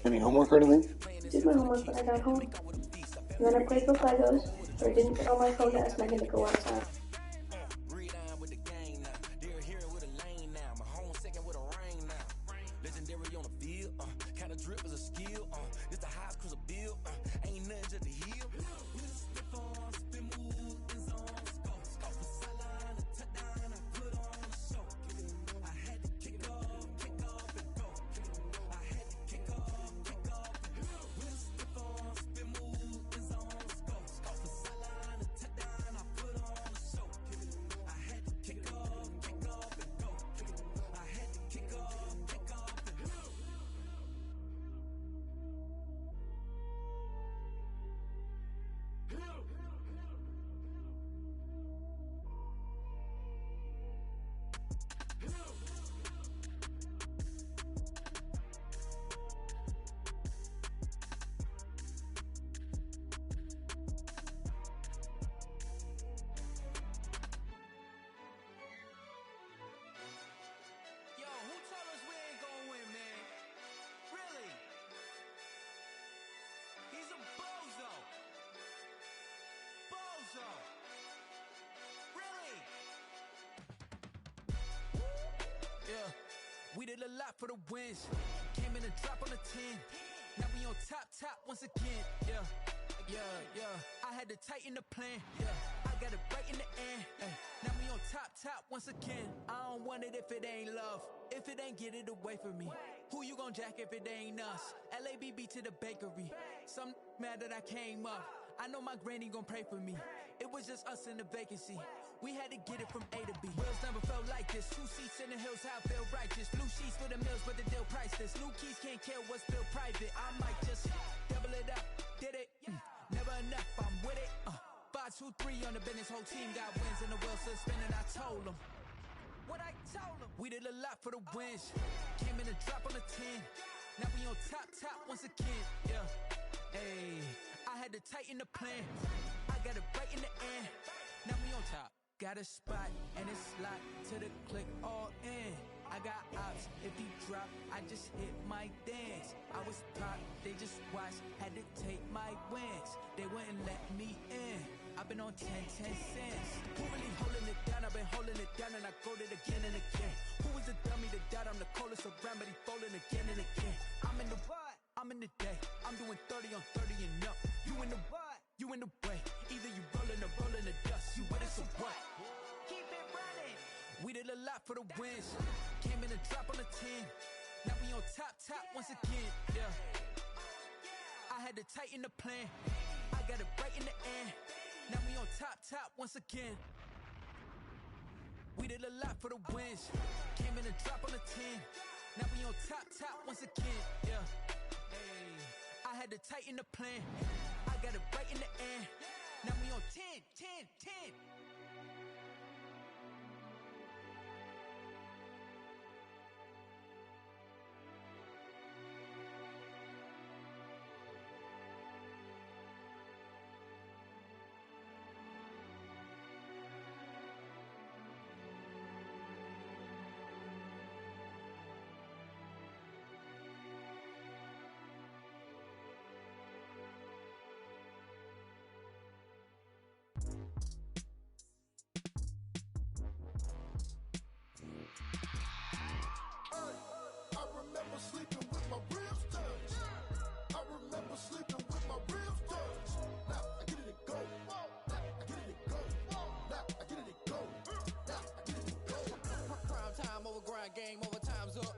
Any homework or anything? Did my homework when I got home. And then I played with Legos, or didn't get on my phone to ask Megan to go outside. We did a lot for the wins. Came in a drop on the 10. Now we on top once again. Yeah. I had to tighten the plan. Yeah, I got it right in the end. Now we on top once again. I don't want it if it ain't love. If it ain't, get it away from me. Who you gon' jack if it ain't us? LABB to the bakery. Some mad that I came up. I know my granny gon' pray for me. It was just us in the vacancy. We had to get it from A to B. Wheels never felt like this. 2 seats in the hills, how I feel righteous. Blue sheets for the mills, but the deal priceless. New keys can't kill what's built private. I might just double it up. Did it? Never enough, I'm with it. 5, 2, 3 on the business. Whole team got wins and the wheels still spinning. I told them what I told them. We did a lot for the wins. Came in a drop on the 10. Now we on top once again. Yeah. Hey, I had to tighten the plan. I got it right in the end. Now we on top. Got a spot and it's locked to the click all in. I got ops, if he drop, I just hit my dance. I was pop, they just watched, had to take my wins. They wouldn't let me in. I've been on 10 cents. Who really holding it down? I've been holding it down and I go it again and again. Who was the dummy that died? I'm the coldest around, but he falling again and again. I'm in the what? I'm in the day. I'm doing 30 on 30 and up. You in the what? You in the way. Either you rolling the dust. You with us or what? Keep it running. We did a lot for the wins. Came in a drop on the 10. Now we on top once again. Yeah. I had to tighten the plan. I got it right in the end. Now we on top once again. We did a lot for the wins. Came in a drop on the 10. Now we on top once again. Yeah. Hey, I had to tighten the plan. I got it right in the end. Now we on 10. Sleeping with my ribs touched. I remember sleeping with my ribs touched. Now I get it go. Now I get it go. Now I get it go. Now I get it go. Prime time over grind game, over time's up.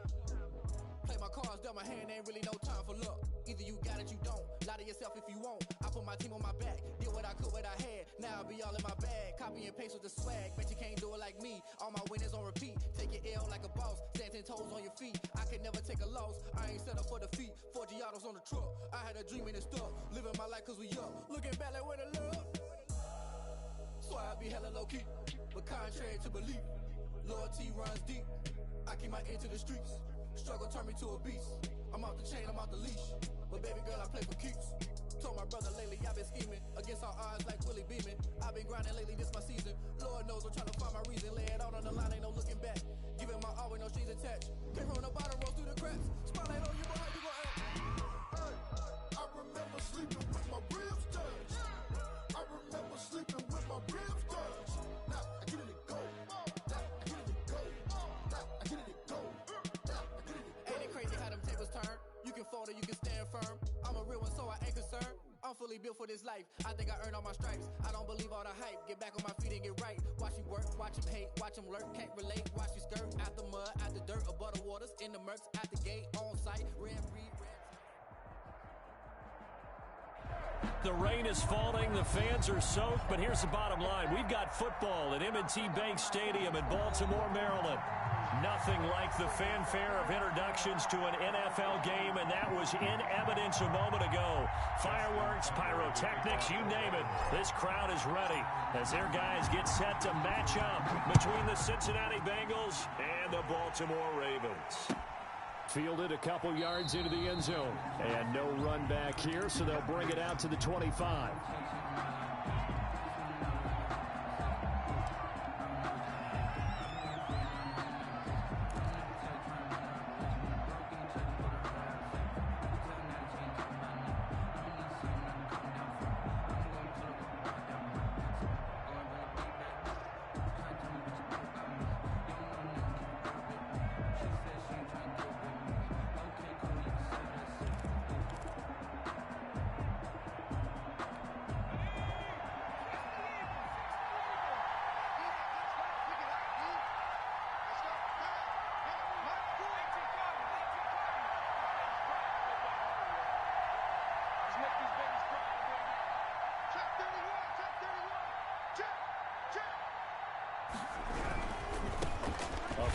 Play my cards, dealt my hand, ain't really no time for luck. Either you got it, you don't. Lie to yourself if you won't. I put my team on my back, did what I could, what I had. Now I'll be all in my bag. Copy and paste with the swag. Bet you can't do it like me. All my winners on repeat. Take your L like a boss. Stand 10 toes on your feet. I can never take a loss. I ain't set up for defeat. 4 Giottos on the truck. I had a dream and it stuck. Living my life cause we up. Looking back like where the love. So I be hella low key. But contrary to belief, loyalty runs deep. I keep my ear to the streets. Struggle turned me to a beast. I'm off the chain, I'm off the leash. But baby girl, I play for keeps. Told my brother lately, I've been scheming. Against all odds like Willie Beeman. I've been grinding lately, this my season. Lord knows I'm trying to find my reason. Lay it out on the line, ain't no looking back. Giving my all with no strings attached. Came from the bottom, roll through the cracks. Spotlight on you, boy, how you gon' act? firm. I'm a real one, so I ain't concerned. I'm fully built for this life. I think I earned all my stripes. I don't believe all the hype. Get back on my feet and get right. Watch you work, watch him hate, watch him lurk. Can't relate, watch you skirt. Out the mud, out the dirt, above the waters, in the murks, out the gate, on site. The rain is falling, the fans are soaked, but here's the bottom line. We've got football at M&T Bank Stadium in Baltimore, Maryland. Nothing like the fanfare of introductions to an NFL game, and that was in evidence a moment ago. Fireworks, pyrotechnics, you name it. This crowd is ready as their guys get set to match up between the Cincinnati Bengals and the Baltimore Ravens. Fielded a couple yards into the end zone. And no run back here, so they'll bring it out to the 25.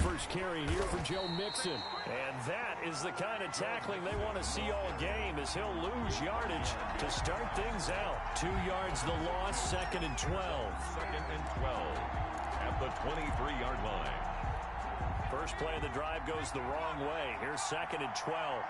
First carry here for Joe Mixon. And that is the kind of tackling they want to see all game, as he'll lose yardage to start things out. 2 yards the loss, 2nd and 12. 2nd and 12 at the 23-yard line. First play of the drive goes the wrong way. Here's 2nd and 12.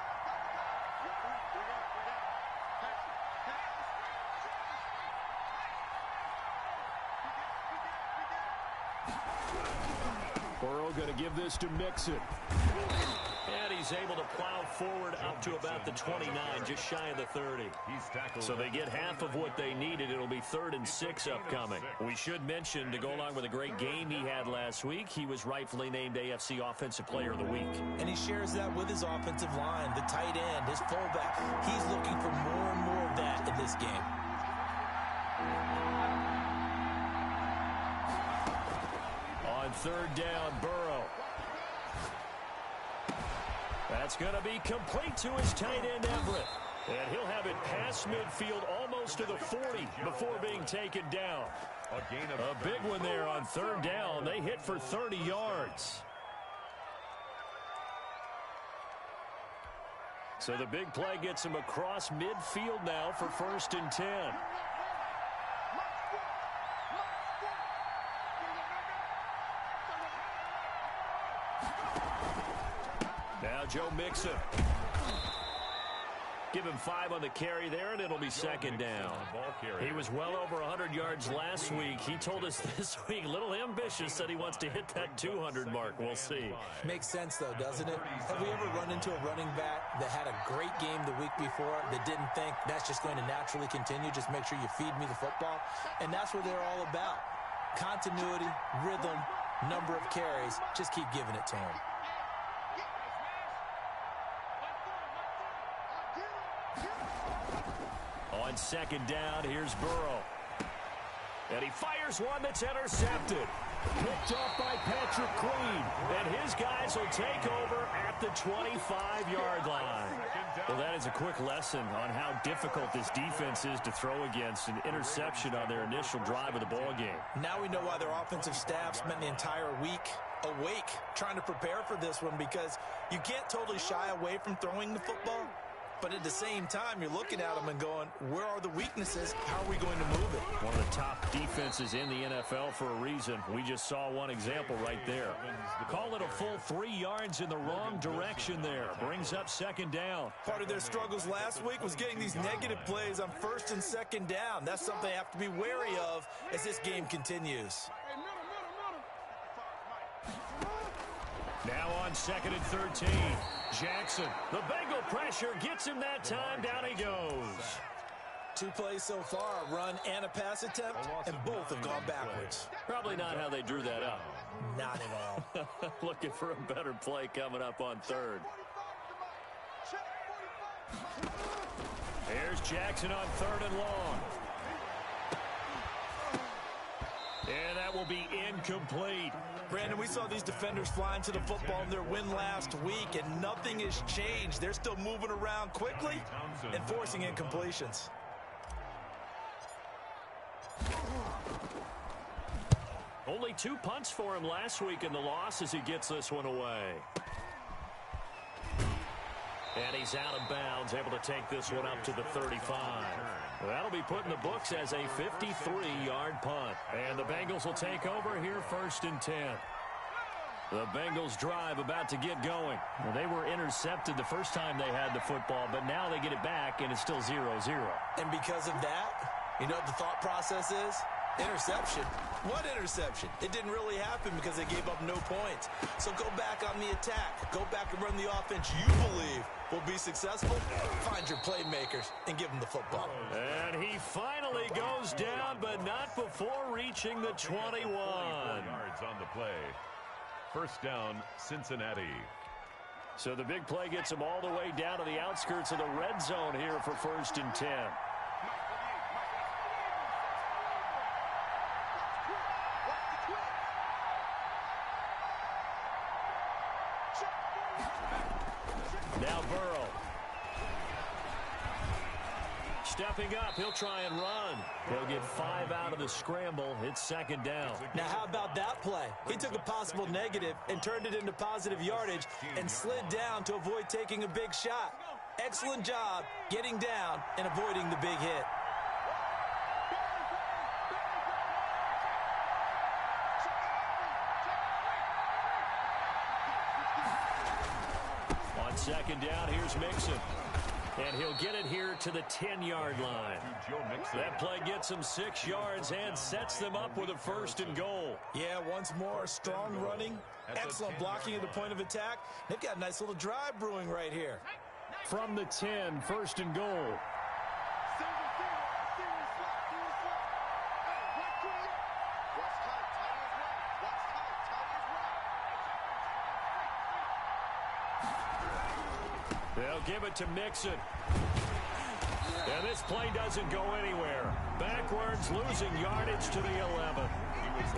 Burrow going to give this to Mixon. And he's able to plow forward up to about the 29, just shy of the 30. So they get half of what they needed. It'll be 3rd and 6 upcoming. We should mention, to go along with a great game he had last week, he was rightfully named AFC Offensive Player of the Week. And he shares that with his offensive line, the tight end, his fullback. He's looking for more and more of that in this game. On 3rd down, Burrow. That's going to be complete to his tight end, Everett. And he'll have it past midfield almost to the 40 before being taken down. A big one there on 3rd down. They hit for 30 yards. So the big play gets him across midfield now for 1st and 10. Now Joe Mixon. Give him 5 on the carry there, and it'll be 2nd down. He was well over 100 yards last week. He told us this week, a little ambitious, that he wants to hit that 200 mark. We'll see. Makes sense, though, doesn't it? Have we ever run into a running back that had a great game the week before that didn't think that's just going to naturally continue? Just make sure you feed me the football. And that's what they're all about. Continuity, rhythm, number of carries. Just keep giving it to him. On 2nd down, here's Burrow. And he fires one that's intercepted. Picked off by Patrick Queen. And his guys will take over at the 25-yard line. Well, that is a quick lesson on how difficult this defense is to throw against. An interception on their initial drive of the ball game. Now we know why their offensive staff spent the entire week awake trying to prepare for this one, because you can't totally shy away from throwing the football. But at the same time, you're looking at them and going, where are the weaknesses? How are we going to move it? One of the top defenses in the NFL for a reason. We just saw one example right there. Call it a full 3 yards in the wrong direction there. Brings up 2nd down. Part of their struggles last week was getting these negative plays on 1st and 2nd down. That's something they have to be wary of as this game continues. Now on 2nd and 13. Jackson. The Bengal pressure gets him that time. Down he goes. 2 plays so far, a run and a pass attempt, and both have gone backwards. Probably not how they drew that up. Not at all. Looking for a better play coming up on 3rd. Here's Jackson on 3rd and long. And that will be incomplete. Brandon, we saw these defenders flying to the football in their win last week, and nothing has changed. They're still moving around quickly and forcing incompletions. Only 2 punts for him last week in the loss as he gets this one away. And he's out of bounds, able to take this one up to the 35. That'll be put in the books as a 53-yard punt. And the Bengals will take over here 1st and 10. The Bengals drive about to get going. Well, they were intercepted the first time they had the football, but now they get it back, and it's still 0-0. And because of that, you know what the thought process is? Interception. What interception? It didn't really happen because they gave up no points. So go back on the attack. Go back and run the offense you believe will be successful. Find your playmakers and give them the football. And he finally goes down, but not before reaching the 21. 24 yards on the play. 1st down, Cincinnati. So the big play gets him all the way down to the outskirts of the red zone here for 1st and 10. Now Burrow. Stepping up, he'll try and run. He'll get 5 out of the scramble. It's 2nd down. Now how about that play? He took a possible negative and turned it into positive yardage and slid down to avoid taking a big shot. Excellent job getting down and avoiding the big hit. On 2nd down, here's Mixon. And he'll get it here to the 10-yard line. That play gets him 6 yards and sets them up with a 1st and goal. Yeah, once more, strong running, excellent blocking at the point of attack. They've got a nice little drive brewing right here. From the 10, 1st and goal. They'll give it to Mixon. And this play doesn't go anywhere. Backwards, losing yardage to the 11.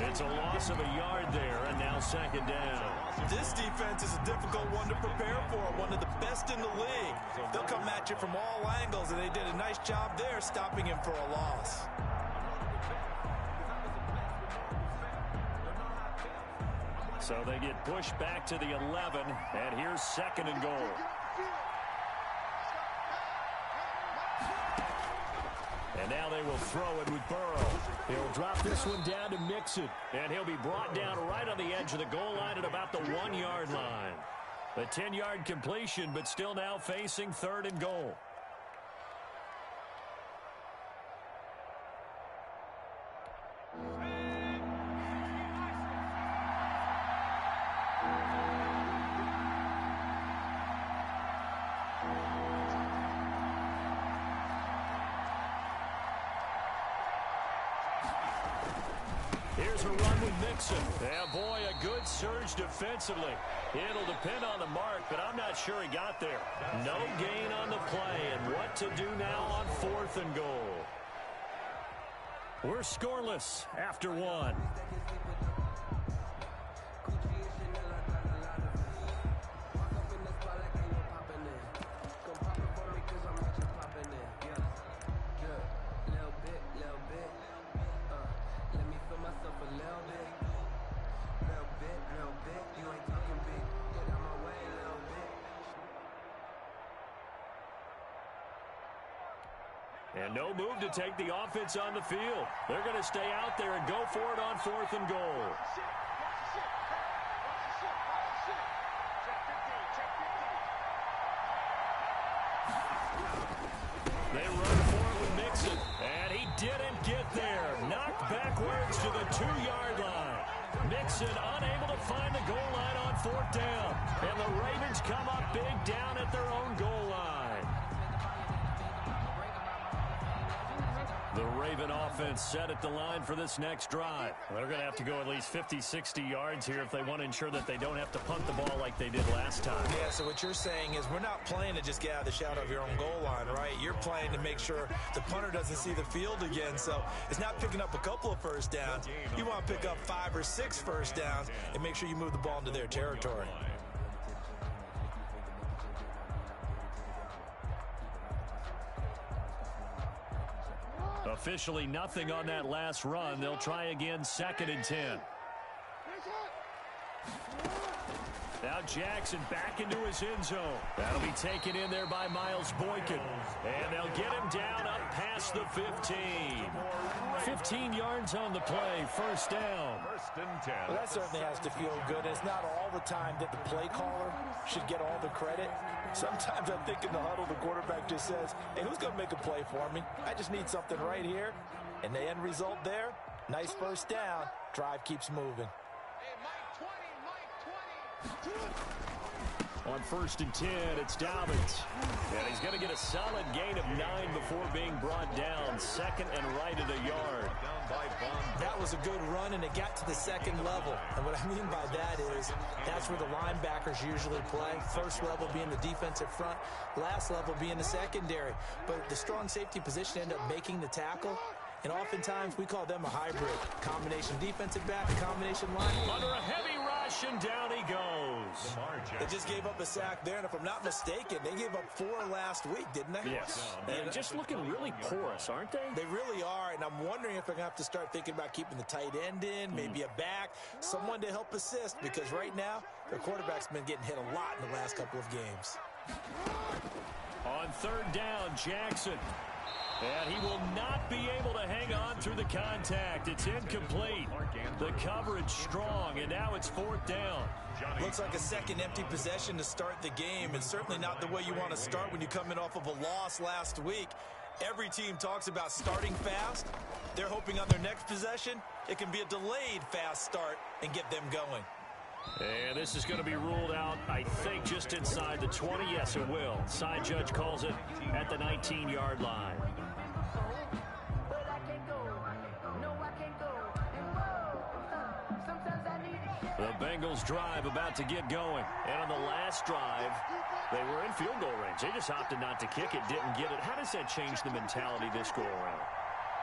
It's a loss of a yard there, and now 2nd down. This defense is a difficult one to prepare for, one of the best in the league. They'll come at you from all angles, and they did a nice job there stopping him for a loss. So they get pushed back to the 11, and here's 2nd and goal. And now they will throw it with Burrow. He'll drop this one down to Mixon. And he'll be brought down right on the edge of the goal line at about the 1-yard line. A 10-yard completion, but still now facing 3rd and goal. Here's a run with Mixon. Yeah, boy, a good surge defensively. It'll depend on the mark, but I'm not sure he got there. No gain on the play, and what to do now on 4th and goal. We're scoreless after 1. And no move to take the offense on the field. They're going to stay out there and go for it on 4th and goal. They run for it with Mixon, and he didn't get there. Knocked backwards to the 2-yard line. Mixon unable to find the goal line on 4th down. And the Ravens come up big down at their own goal line. The Raven offense set at the line for this next drive. They're going to have to go at least 50, 60 yards here if they want to ensure that they don't have to punt the ball like they did last time. Yeah, so what you're saying is we're not playing to just get out of the shadow of your own goal line, right? You're playing to make sure the punter doesn't see the field again. So it's not picking up a couple of first downs. You want to pick up 5 or 6 first downs and make sure you move the ball into their territory. Officially nothing on that last run. They'll try again, 2nd and 10. Now Jackson back into his end zone. That'll be taken in there by Miles Boykin. And they'll get him down up past the 15. 15 yards on the play, first down. 1st and 10. Well, that certainly has to feel good. It's not all the time that the play caller should get all the credit. Sometimes I think in the huddle, the quarterback just says, hey, who's going to make a play for me? I just need something right here. And the end result there, nice first down. Drive keeps moving. On 1st and 10, it's Dobbins. And he's going to get a solid gain of 9 before being brought down. 2nd and right at a yard. That was a good run, and it got to the 2nd level. And what I mean by that is that's where the linebackers usually play. First level being the defensive front, last level being the secondary. But the strong safety position ended up making the tackle. And oftentimes we call them a hybrid. Combination defensive back, combination line. Under a heavy rush, and down he goes. They just gave up a sack there, and if I'm not mistaken, they gave up 4 last week, didn't they? Yes. And just looking really porous, aren't they? They really are, and I'm wondering if they're going to have to start thinking about keeping the tight end in, maybe a back, someone to help assist, because right now, their quarterback's been getting hit a lot in the last couple of games. On 3rd down, Jackson. And he will not be able to hang on through the contact. It's incomplete. The coverage strong, and now it's 4th down. Looks like a second empty possession to start the game, and certainly not the way you want to start when you come in off of a loss last week. Every team talks about starting fast. They're hoping on their next possession, it can be a delayed fast start and get them going. And this is going to be ruled out, I think, just inside the 20. Yes, it will. Side judge calls it at the 19-yard line. The Bengals drive about to get going. And on the last drive, they were in field goal range. They just opted not to kick it, didn't get it. How does that change the mentality this go around?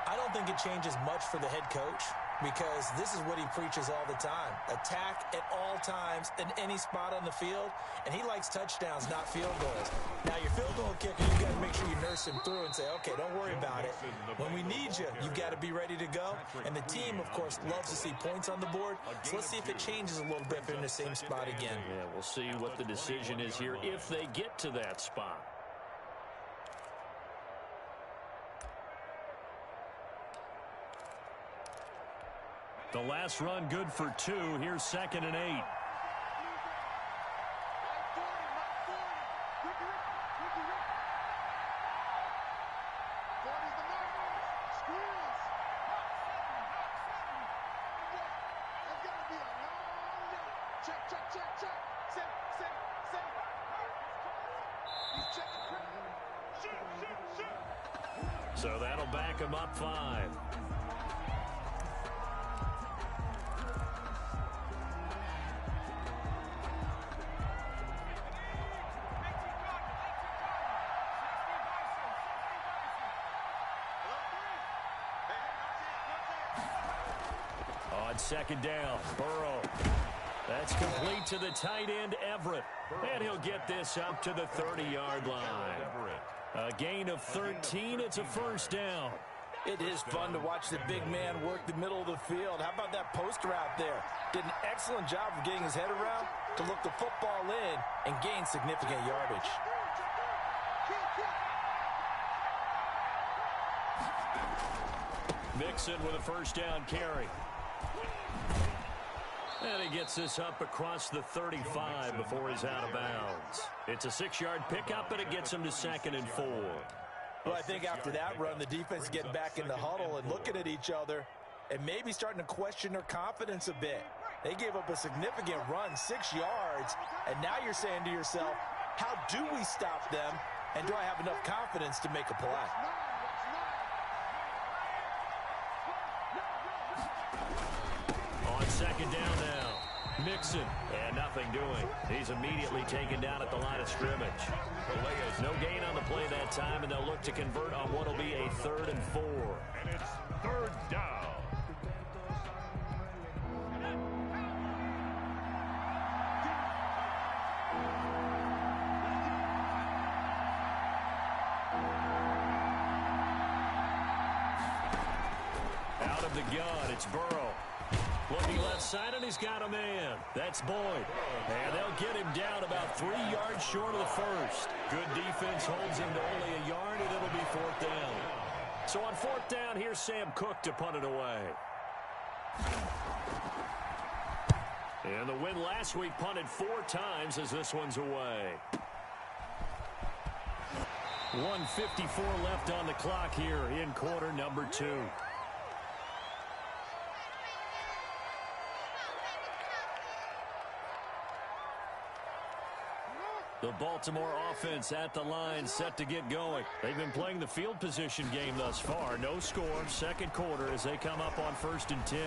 I don't think it changes much for the head coach, because this is what he preaches all the time. Attack at all times in any spot on the field, and he likes touchdowns, not field goals. Now, your field goal kicker, you've got to make sure you nurse him through and say, okay, don't worry about it. When we need you, you've got to be ready to go. And the team, of course, loves to see points on the board. So let's see if it changes a little bit if they're in the same spot again. Yeah, we'll see what the decision is here if they get to that spot. The last run good for 2. Here's 2nd and 8. So that'll back him up 5. On 2nd down, Burrow. That's complete to the tight end, Everett. And he'll get this up to the 30-yard line. A gain of 13. It's a 1st down. It is fun to watch the big man work the middle of the field. How about that post route there? Did an excellent job of getting his head around to look the football in and gain significant yardage. Mixon with a 1st down carry. And he gets this up across the 35 before he's out of bounds. It's a 6-yard pickup, and it gets him to 2nd and 4. Well, I think after that run, the defense getting back in the huddle and looking at each other and maybe starting to question their confidence a bit. They gave up a significant run, 6 yards, and now you're saying to yourself, how do we stop them, and do I have enough confidence to make a play? second down now. Mixon, and nothing doing. He's immediately taken down at the line of scrimmage. No gain on the play that time, and they'll look to convert on what will be a 3rd and 4. And it's 3rd down. Out of the gun, it's Burrow. Looking left side, and he's got a man. That's Boyd. And they'll get him down about 3 yards short of the first. Good defense holds him to only a yard, and it'll be 4th down. So on 4th down, here's Sam Cook to punt it away. And the win last week punted 4 times as this one's away. 1:54 left on the clock here in quarter number 2. The Baltimore offense at the line, set to get going. They've been playing the field position game thus far. No score, second quarter as they come up on 1st and 10.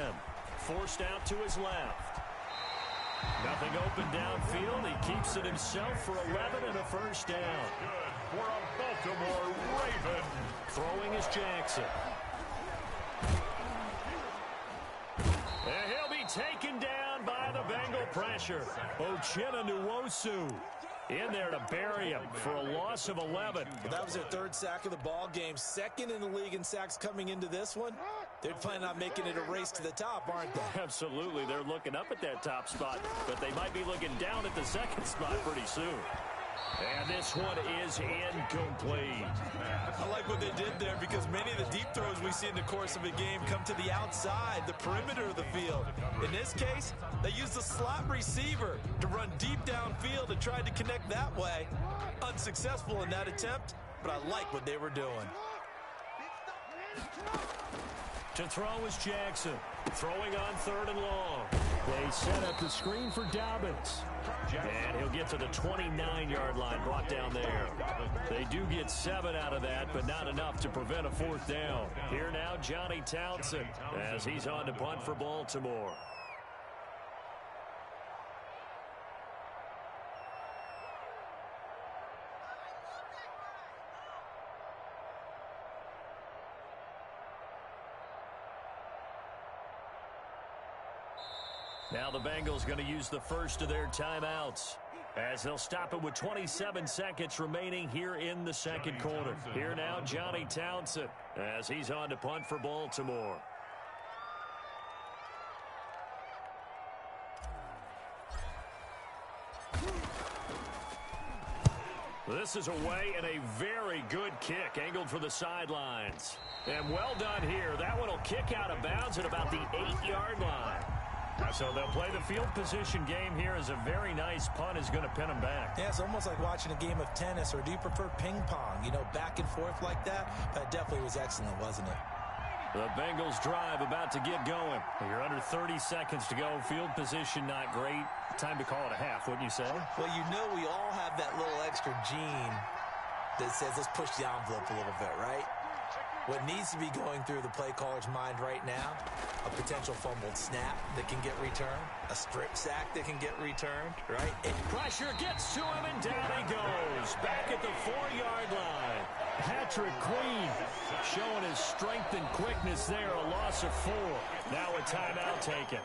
Forced out to his left. Nothing open downfield. He keeps it himself for 11 and a 1st down. Good for a Baltimore Raven. Throwing is Jackson. And he'll be taken down by the Bengal pressure. Uchenna Nwosu in there to bury him for a loss of 11. Well, that was their 3rd sack of the ball game. 2nd in the league in sacks coming into this one. They're planning on making it a race to the top, aren't they? Absolutely. They're looking up at that top spot, but they might be looking down at the 2nd spot pretty soon. And this one is incomplete. I like what they did there because many of the deep throws we see in the course of a game come to the outside, the perimeter of the field. In this case, they used the slot receiver to run deep downfield and tried to connect that way. Unsuccessful in that attempt, but I like what they were doing. To throw is Jackson. Throwing on 3rd and long. They set up the screen for Dobbins. And he'll get to the 29-yard line, brought down there. They do get 7 out of that, but not enough to prevent a 4th down. Here now, Johnny Townsend, as he's on to punt for Baltimore. Now the Bengals going to use the first of their timeouts as they'll stop it with 27 seconds remaining here in the second quarter. Here now, Johnny Townsend as he's on to punt for Baltimore. This is away and a very good kick angled for the sidelines. And well done here. That one will kick out of bounds at about the 8-yard line. So they'll play the field position game here as a very nice punt is going to pin them back. Yeah, it's almost like watching a game of tennis, or do you prefer ping pong? You know, back and forth like that? That definitely was excellent, wasn't it? The Bengals drive about to get going. You're under 30 seconds to go. Field position not great. Time to call it a half, wouldn't you say? Well, you know we all have that little extra gene that says let's push the envelope a little bit, right? What needs to be going through the play caller's mind right now, a potential fumbled snap that can get returned, a strip sack that can get returned, right? Pressure gets to him, and down he goes. Back at the 4-yard line. Patrick Queen showing his strength and quickness there. A loss of 4. Now a timeout taken.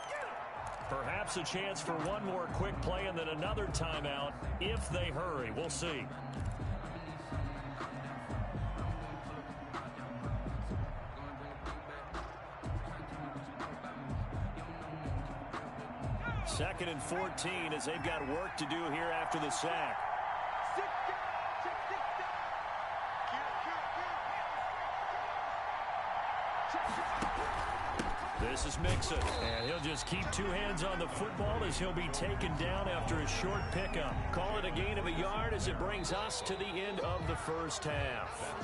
Perhaps a chance for one more quick play and then another timeout if they hurry. We'll see. Second and 14 as they've got work to do here after the sack. This is Mixon, and he'll just keep 2 hands on the football as he'll be taken down after a short pickup. Call it a gain of a yard as it brings us to the end of the first half.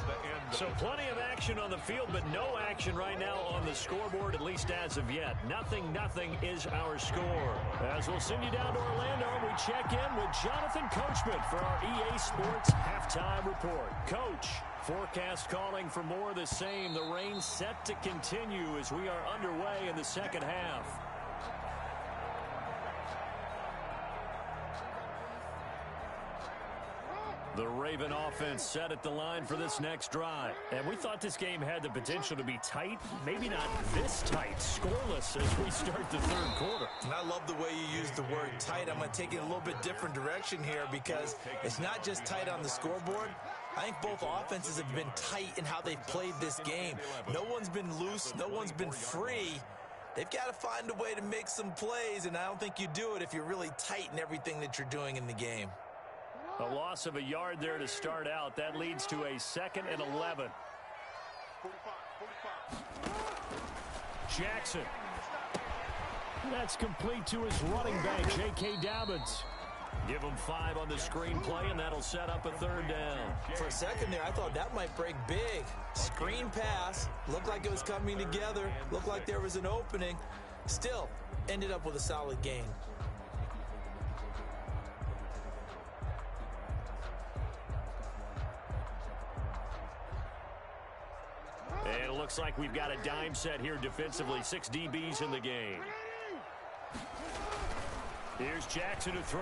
So plenty of action on the field, but no action right now on the scoreboard, at least as of yet. 0-0 is our score. As we'll send you down to Orlando, we check in with Jonathan Coachman for our EA Sports Halftime Report. Coach, forecast calling for more of the same. The rain set to continue as we are underway in the second half. The Raven offense set at the line for this next drive. And we thought this game had the potential to be tight. Maybe not this tight, scoreless as we start the third quarter. And I love the way you use the word tight. I'm going to take it a little bit different direction here because it's not just tight on the scoreboard. I think both offenses have been tight in how they've played this game. No one's been loose. No one's been free. They've got to find a way to make some plays, and I don't think you do it if you're really tight in everything that you're doing in the game. A loss of a yard there to start out. That leads to a 2nd and 11. Jackson. That's complete to his running back, J.K. Dobbins. Give him 5 on the screenplay, and that'll set up a 3rd down. For a second there, I thought that might break big. Screen pass. Looked like it was coming together. Looked like there was an opening. Still, ended up with a solid gain. And it looks like we've got a dime set here defensively. 6 DBs in the game. Here's Jackson to throw.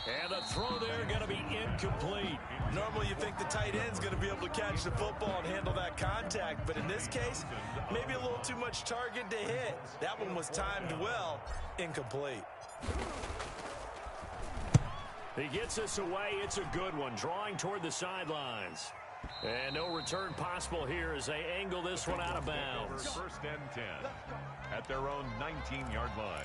And the throw there going to be incomplete. Normally you think the tight end's going to be able to catch the football and handle that contact, but in this case, maybe a little too much target to hit. That one was timed well, incomplete. He gets us away. It's a good one, drawing toward the sidelines. And no return possible here as they angle this one out of bounds. 1st and 10 at their own 19-yard line.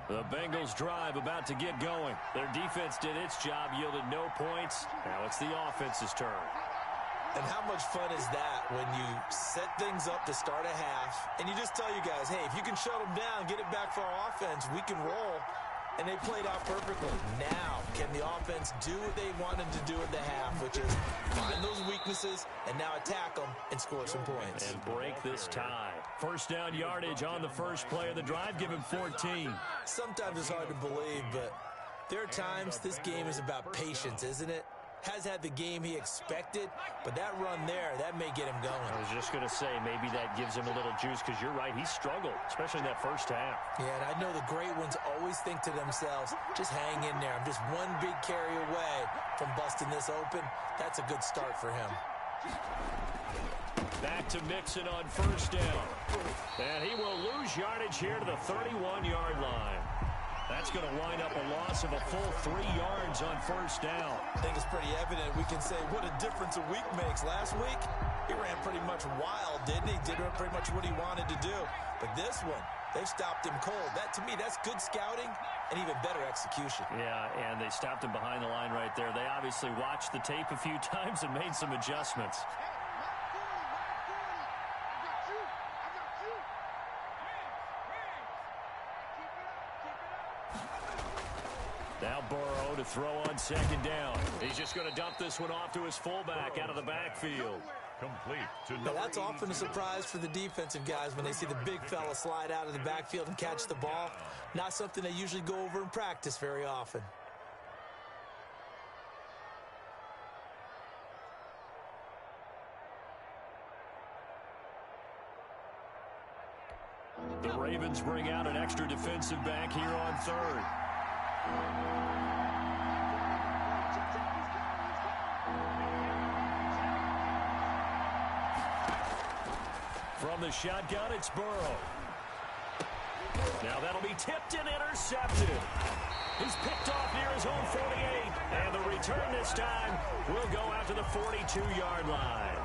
The Bengals drive about to get going. Their defense did its job, yielded no points. Now it's the offense's turn. And how much fun is that when you set things up to start a half and you just tell you guys, hey, if you can shut them down, get it back for our offense, we can roll. And they played out perfectly. Now, can the offense do what they wanted to do at the half, which is find those weaknesses and now attack them and score some points. And break this tie. 1st down yardage on the first play of the drive. Give him 14. Sometimes it's hard to believe, but there are times this game is about patience, isn't it? Has had the game he expected, but that run there, that may get him going. I was just going to say, maybe that gives him a little juice because you're right, he struggled, especially in that first half. Yeah, and I know the great ones always think to themselves, just hang in there. I'm just one big carry away from busting this open. That's a good start for him. Back to Mixon on 1st down. And he will lose yardage here to the 31-yard line. That's going to wind up a loss of a full 3 yards on 1st down. I think it's pretty evident. We can say what a difference a week makes. Last week, he ran pretty much wild, didn't he? Did pretty much what he wanted to do. But this one, they've stopped him cold. That, to me, that's good scouting and even better execution. Yeah, and they stopped him behind the line right there. They obviously watched the tape a few times and made some adjustments. Now Burrow to throw on 2nd down. He's just going to dump this one off to his fullback out of the backfield. Complete to Now that's often a surprise for the defensive guys when they see the big fella slide out of the backfield and catch the ball. Not something they usually go over in practice very often. The Ravens bring out an extra defensive back here on 3rd. From the shotgun, it's Burrow. Now that'll be tipped and intercepted. He's picked off near his own 48. And the return this time will go out to the 42-yard line.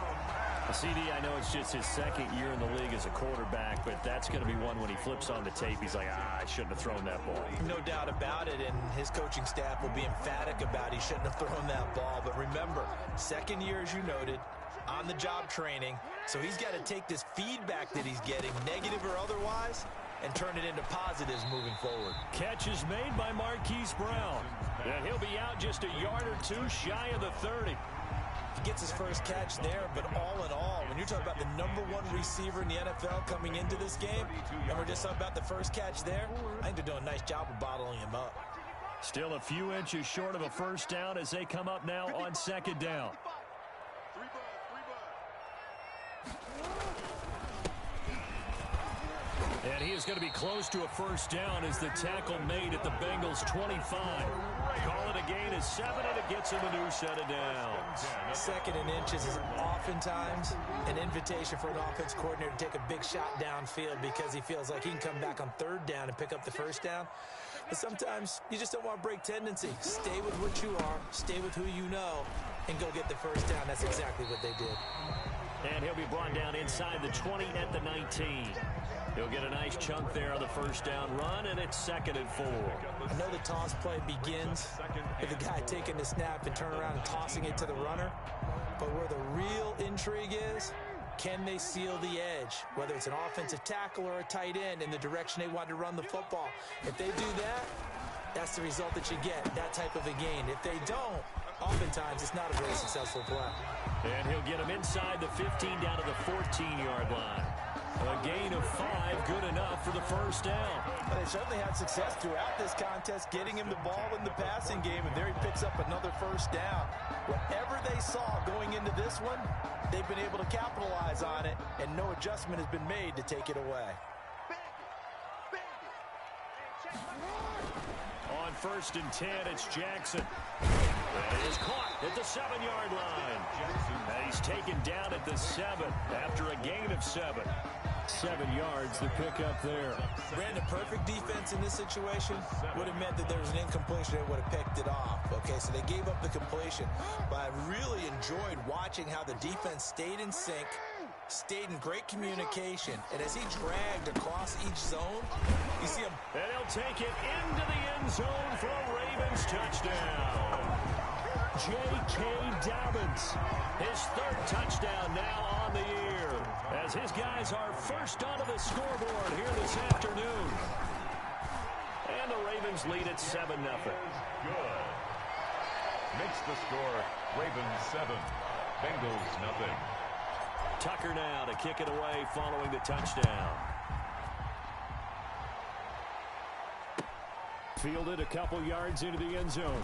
CD, I know it's just his 2nd year in the league as a quarterback, but that's going to be one when he flips on the tape. He's like, I shouldn't have thrown that ball. No doubt about it, and his coaching staff will be emphatic about he shouldn't have thrown that ball. But remember, 2nd year, as you noted, on-the-job training, so he's got to take this feedback that he's getting, negative or otherwise, and turn it into positives moving forward. Catch is made by Marquise Brown, and he'll be out just a yard or two shy of the 30. He gets his first catch there, but all in all, when you're talking about the #1 receiver in the NFL coming into this game, and we're just talking about the first catch there, I think they're doing a nice job of bottling him up. Still a few inches short of a 1st down as they come up now on 2nd down. And he is going to be close to a first down as the tackle made at the Bengals 25. Call it a gain of 7, and it gets him a new set of downs. Second and inches is oftentimes an invitation for an offense coordinator to take a big shot downfield because he feels like he can come back on third down and pick up the first down. But sometimes you just don't want to break tendency. Stay with what you are, stay with who you know, and go get the first down. That's exactly what they did. And he'll be brought down inside the 20 at the 19. He'll get a nice chunk there on the first down run, and it's 2nd and 4. I know the toss play begins with the guy taking the snap and turning around and tossing it to the runner. But where the real intrigue is, can they seal the edge? Whether it's an offensive tackle or a tight end in the direction they want to run the football. If they do that, that's the result that you get, that type of a gain. If they don't, oftentimes it's not a very successful play. And he'll get him inside the 15 down to the 14-yard line. A gain of 5, good enough for the first down. But they certainly had success throughout this contest, getting him the ball in the passing game, and there he picks up another first down. Whatever they saw going into this one, they've been able to capitalize on it, and no adjustment has been made to take it away. On 1st and 10, it's Jackson. And it is caught at the 7-yard line. And he's taken down at the 7 after a gain of 7. 7 yards, the pickup there. Brandon, perfect defense in this situation would have meant that there was an incompletion. They would have picked it off. Okay, so they gave up the completion. But I really enjoyed watching how the defense stayed in sync, stayed in great communication, and as he dragged across each zone, you see him. And he'll take it into the end zone for a Ravens touchdown. J.K. Dobbins, his 3rd touchdown now on the year, as his guys are first onto the scoreboard here this afternoon. And the Ravens lead at 7-0. Good. Makes the score Ravens 7, Bengals 0. Tucker now to kick it away following the touchdown. Fielded a couple yards into the end zone.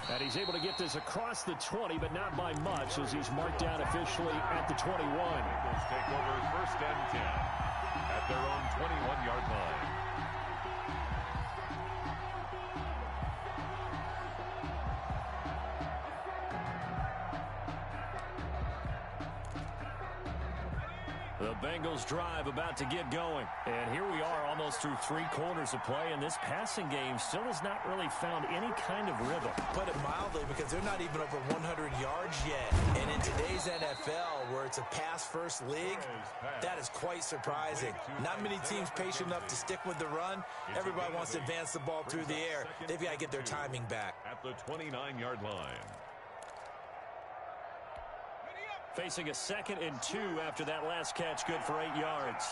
And he's able to get this across the 20, but not by much, as he's marked down officially at the 21. Bengals take over 1st and 10 at their own 21-yard line. The Bengals drive about to get going. And here we are almost through 3 quarters of play, and this passing game still has not really found any kind of rhythm. Put it mildly, because they're not even over 100 yards yet. And in today's NFL, where it's a pass-first league, that is quite surprising. Not many teams patient enough to stick with the run. Everybody wants to advance the ball through the air. They've got to get their timing back. At the 29-yard line. Facing a 2nd and 2 after that last catch, good for 8 yards.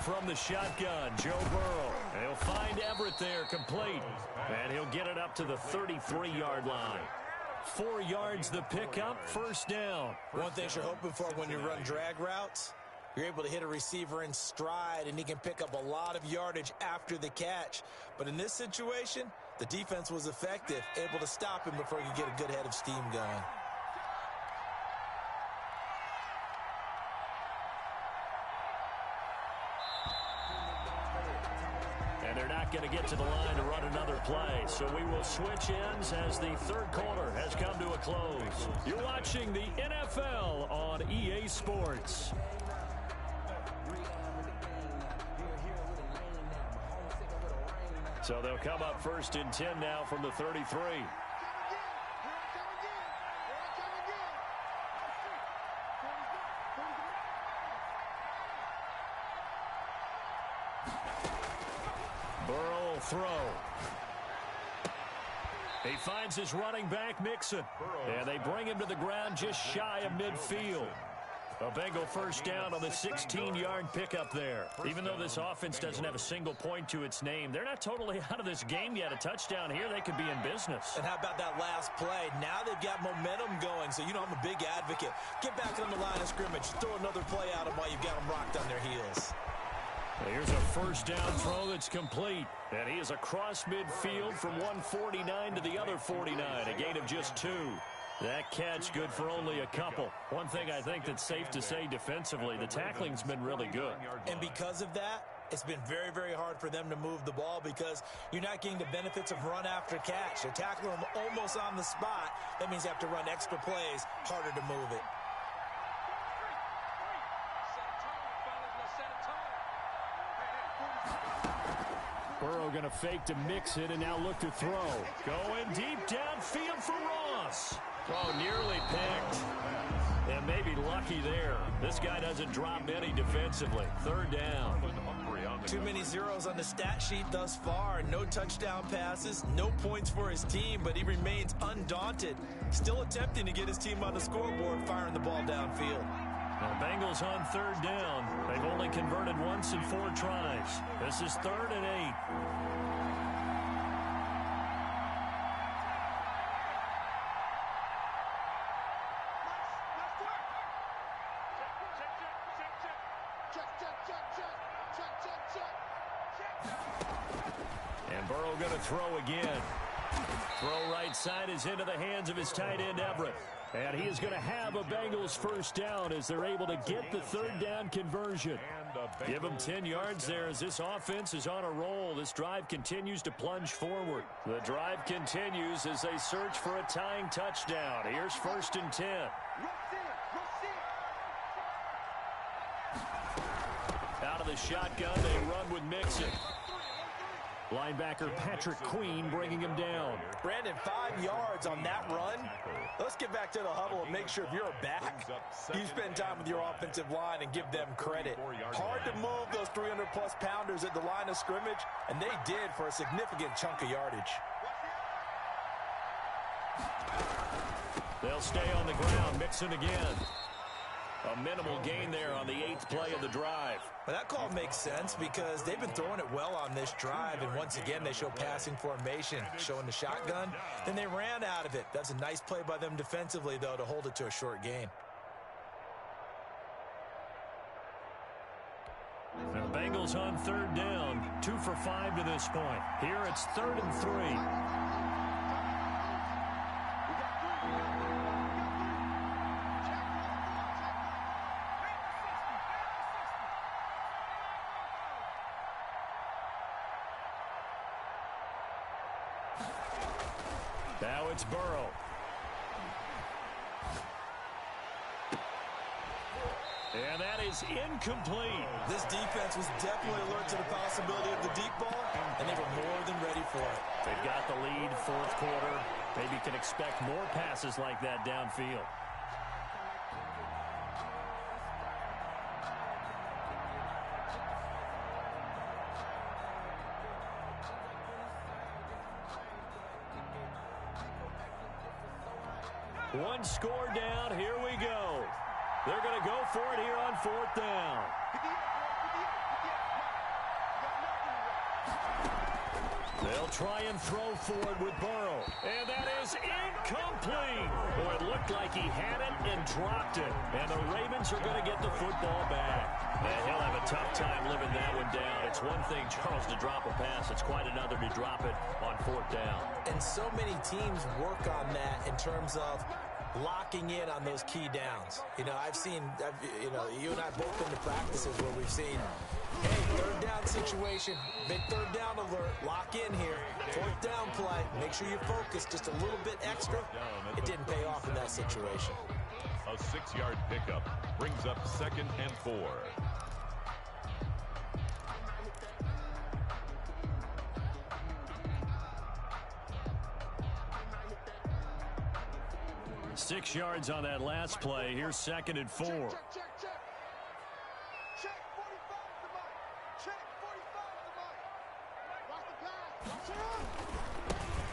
From the shotgun, Joe Burrow. And he'll find Everett there, complete. And he'll get it up to the 33-yard line. 4 yards the pickup, first down. One thing you're hoping for when you run drag routes, you're able to hit a receiver in stride, and he can pick up a lot of yardage after the catch. But in this situation, the defense was effective, able to stop him before he could get a good head of steam going. And they're not going to get to the line to run another play. So we will switch ends as the 3rd quarter has come to a close. You're watching the NFL on EA Sports. So they'll come up 1st and 10 now from the 33. Burrow will throw. He finds his running back, Mixon. And they bring him to the ground just shy of midfield. A Bengal first down on the 16-yard pickup there. Even though this offense doesn't have a single point to its name, they're not totally out of this game yet. A touchdown here, they could be in business. And how about that last play? Now they've got momentum going, so you know I'm a big advocate. Get back on the line of scrimmage. Throw another play out of while you've got them rocked on their heels. Here's a first down throw that's complete. And he is across midfield from 149 to the other 49. A gain of just 2. That catch good for only a couple. One thing I think that's safe to say defensively, the tackling's been really good. And because of that, it's been very, very hard for them to move the ball because you're not getting the benefits of run after catch. They're tackling them almost on the spot. That means you have to run extra plays, harder to move it. Burrow going to fake to mix it and now look to throw. Going deep downfield for Ross. Oh, nearly picked. And maybe lucky there. This guy doesn't drop any defensively. Third down. Too many zeros on the stat sheet thus far. No touchdown passes, no points for his team, but he remains undaunted. Still attempting to get his team on the scoreboard, firing the ball downfield. Now, Bengals on third down. They've only converted once in 4 tries. This is 3rd and 8. And Burrow going to throw again. Throw right side is into the hands of his tight end, Everett. And he is going to have a Bengals first down as they're able to get the third down conversion. Give him 10 yards there as this offense is on a roll. This drive continues to plunge forward. The drive continues as they search for a tying touchdown. Here's 1st and 10. Out of the shotgun, they run with Mixon. Linebacker Patrick Queen bringing him down. Brandon, 5 yards on that run. Let's get back to the huddle and make sure if you're a back, you spend time with your offensive line and give them credit. Hard to move those 300-plus pounders at the line of scrimmage, and they did for a significant chunk of yardage. They'll stay on the ground. Mixon again. A minimal gain there on the 8th play of the drive. Well, that call makes sense because they've been throwing it well on this drive, and once again they show passing formation, showing the shotgun. Then they ran out of it. That's a nice play by them defensively, though, to hold it to a short gain. The Bengals on third down, 2 for 5 to this point. Here it's 3rd and 3. Now it's Burrow. And that is incomplete. This defense was definitely alert to the possibility of the deep ball, and they were more than ready for it. They've got the lead, 4th quarter. Maybe can expect more passes like that downfield. One score down. Here we go. They're going to go for it here on 4th down. They'll try and throw forward with Burrow. And that is incomplete. Boy, it looked like he had it and dropped it. And the Ravens are going to get the football back. And he'll have a tough time living that one down. It's one thing, Charles, to drop a pass. It's quite another to drop it on 4th down. And so many teams work on that in terms of locking in on those key downs. You know, you and I both been to practices where we've seen, hey, 3rd down situation, big 3rd down alert, lock in here, 4th down play, make sure you focus just a little bit extra. It didn't pay off in that situation. A 6-yard pickup brings up 2nd and 4. Six yards on that last play. Here's 2nd and 4.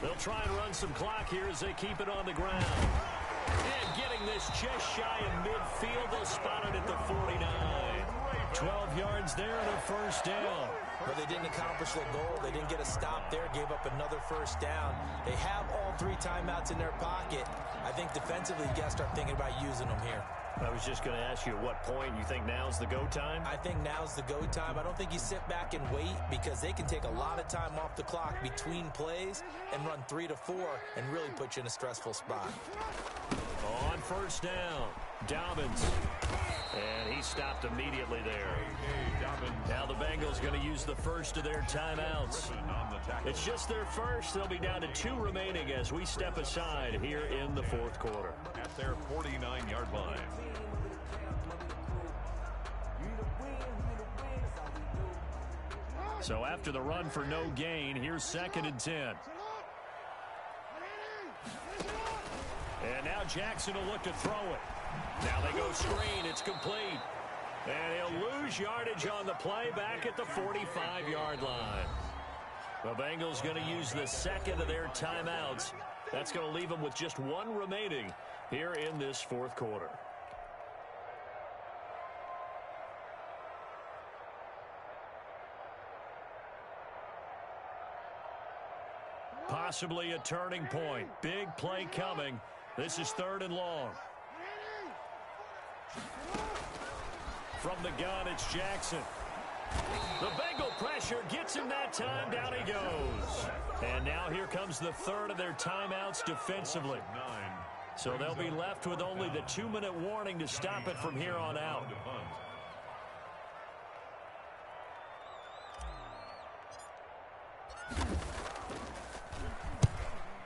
They'll try and run some clock here as they keep it on the ground. And getting this just shy of midfield, they'll spot it at the 49. 12 yards there and a first down. But they didn't accomplish their goal. They didn't get a stop there, gave up another first down. They have all 3 timeouts in their pocket. I think defensively, you got to start thinking about using them here. I was just going to ask you at what point you think now's the go time? I think now's the go time. I don't think you sit back and wait because they can take a lot of time off the clock between plays and run 3 to 4 and really put you in a stressful spot. On first down, Dobbins. And he stopped immediately there. Now the Bengals going to use the first of their timeouts. It's just their first. They'll be down to 2 remaining as we step aside here in the fourth quarter. At their 49-yard line. So after the run for no gain, here's 2nd and 10. And now Jackson will look to throw it. Now they go screen. It's complete. And he'll lose yardage on the play back at the 45-yard line. The Bengals going to use the 2nd of their timeouts. That's going to leave them with just 1 remaining here in this fourth quarter. Possibly a turning point. Big play coming. This is 3rd and long. From the gun, it's Jackson. The Bengal pressure gets him that time. Down he goes. And now here comes the 3rd of their timeouts defensively. So they'll be left with only the 2-minute warning to stop it from here on out.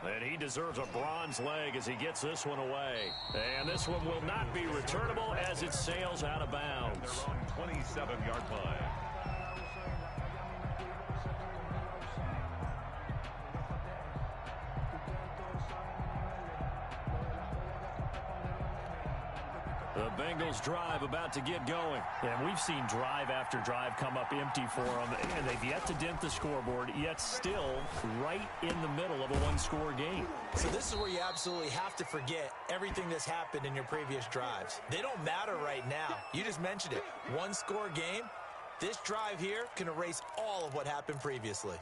And he deserves a bronze leg as he gets this one away. And this one will not be returnable as it sails out of bounds. Their own 27-yard line. The Bengals drive about to get going. And we've seen drive after drive come up empty for them. And they've yet to dent the scoreboard, yet still right in the middle of a 1-score game. So this is where you absolutely have to forget everything that's happened in your previous drives. They don't matter right now. You just mentioned it. 1-score game. This drive here can erase all of what happened previously.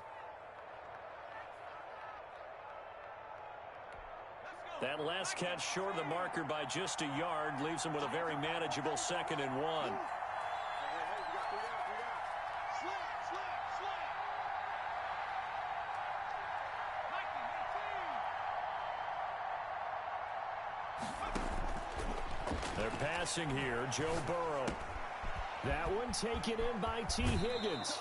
That last catch short of the marker by just a yard leaves him with a very manageable 2nd and 1. They're passing here, Joe Burrow. That one taken in by T. Higgins.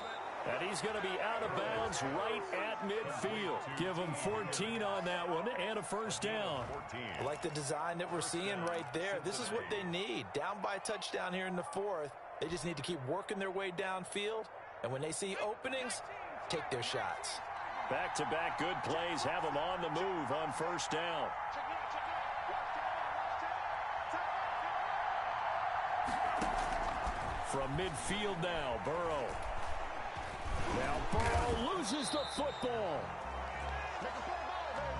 And he's going to be out of bounds right at midfield. Give him 14 on that one and a first down. I like the design that we're seeing right there. This is what they need. Down by a touchdown here in the 4th. They just need to keep working their way downfield. And when they see openings, take their shots. Back-to-back good plays have them on the move on first down. From midfield now, Burrow. Now Burrow loses the football.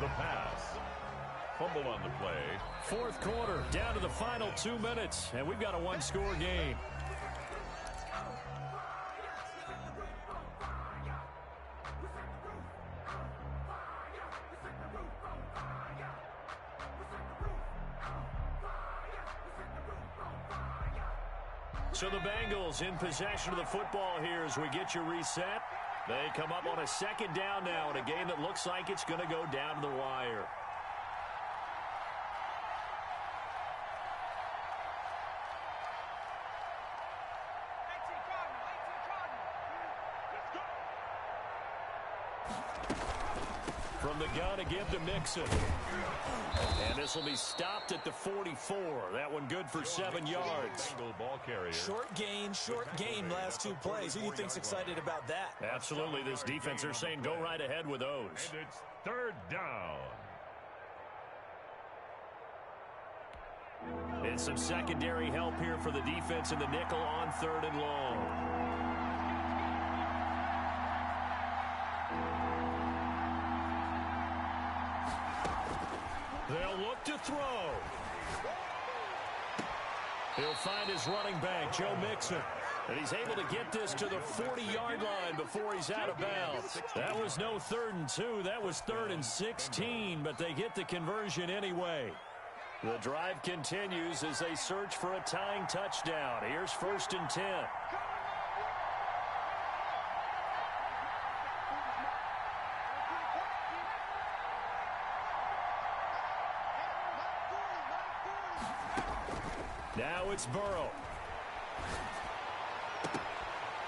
The pass. Fumble on the play. Fourth quarter, down to the final 2 minutes, and we've got a 1-score game. So the Bengals in possession of the football here as we get you reset. They come up on a 2nd down now in a game that looks like it's going to go down to the wire. From the gun again to Mixon. And this will be stopped at the 44. That one good for 7 yards. Ball carrier. Short game, last 2 plays. Who do you think's excited about that? Absolutely. This defense are saying go right ahead with those. And it's 3rd down. And some secondary help here for the defense in the nickel on 3rd and long. They'll look to throw. He'll find his running back, Joe Mixon. And he's able to get this to the 40-yard line before he's out of bounds. That was no 3rd and 2. That was 3rd and 16, but they get the conversion anyway. The drive continues as they search for a tying touchdown. Here's 1st and 10. Now it's Burrow.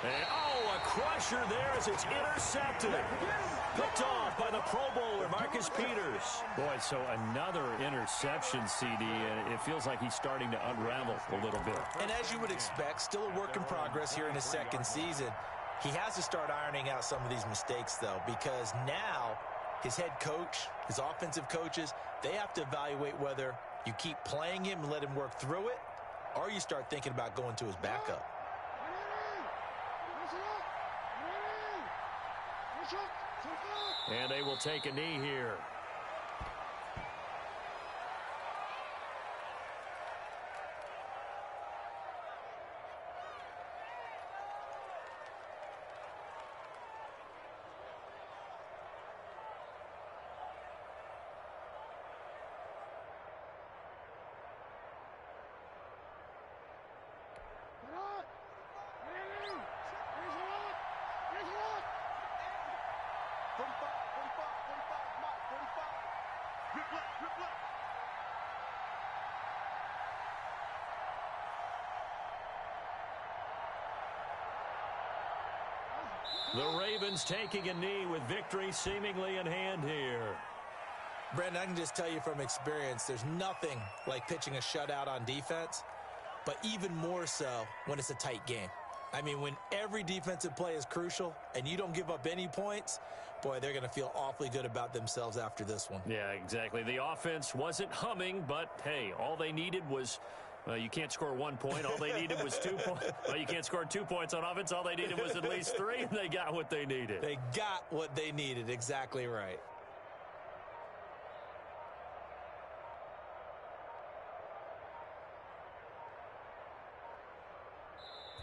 And, a crusher there as it's intercepted. Picked off by the Pro Bowler, Marcus Peters. Boy, so another interception, CD, and it feels like he's starting to unravel a little bit. And as you would expect, still a work in progress here in his 2nd season. He has to start ironing out some of these mistakes, though, because now his head coach, his offensive coaches, they have to evaluate whether you keep playing him and let him work through it, or you start thinking about going to his backup. And they will take a knee here. The Ravens taking a knee with victory seemingly in hand here. Brandon, I can just tell you from experience, there's nothing like pitching a shutout on defense, but even more so when it's a tight game. I mean, when every defensive play is crucial and you don't give up any points, boy, they're going to feel awfully good about themselves after this one. Yeah, exactly. The offense wasn't humming, but, hey, all they needed was... you can't score 1 point. All they needed was 2 points. Well, you can't score 2 points on offense. All they needed was at least 3, and they got what they needed. They got what they needed. Exactly right.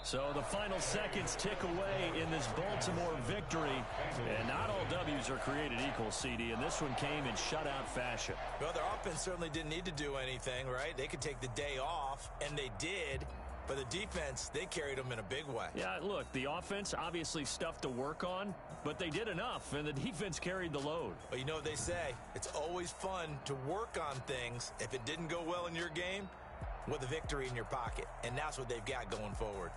So the final seconds tick away in this Baltimore victory. And not all W's are created equal, CD, and this one came in shutout fashion. Well, their offense certainly didn't need to do anything, right? They could take the day off, and they did. But the defense, they carried them in a big way. Yeah, look, the offense obviously stuff to work on, but they did enough, and the defense carried the load. Well, you know what they say. It's always fun to work on things if it didn't go well in your game with a victory in your pocket, and that's what they've got going forward.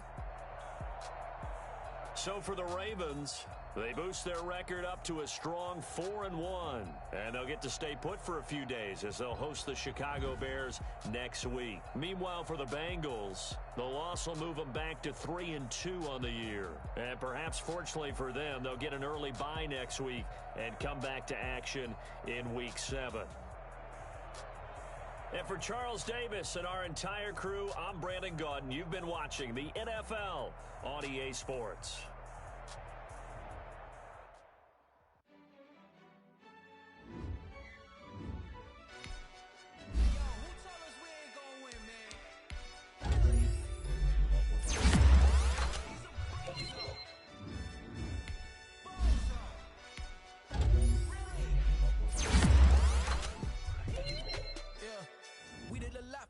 So for the Ravens, they boost their record up to a strong 4-1. And they'll get to stay put for a few days as they'll host the Chicago Bears next week. Meanwhile, for the Bengals, the loss will move them back to 3-2 on the year. And perhaps fortunately for them, they'll get an early bye next week and come back to action in Week 7. And for Charles Davis and our entire crew, I'm Brandon Gaudin. You've been watching the NFL on EA Sports.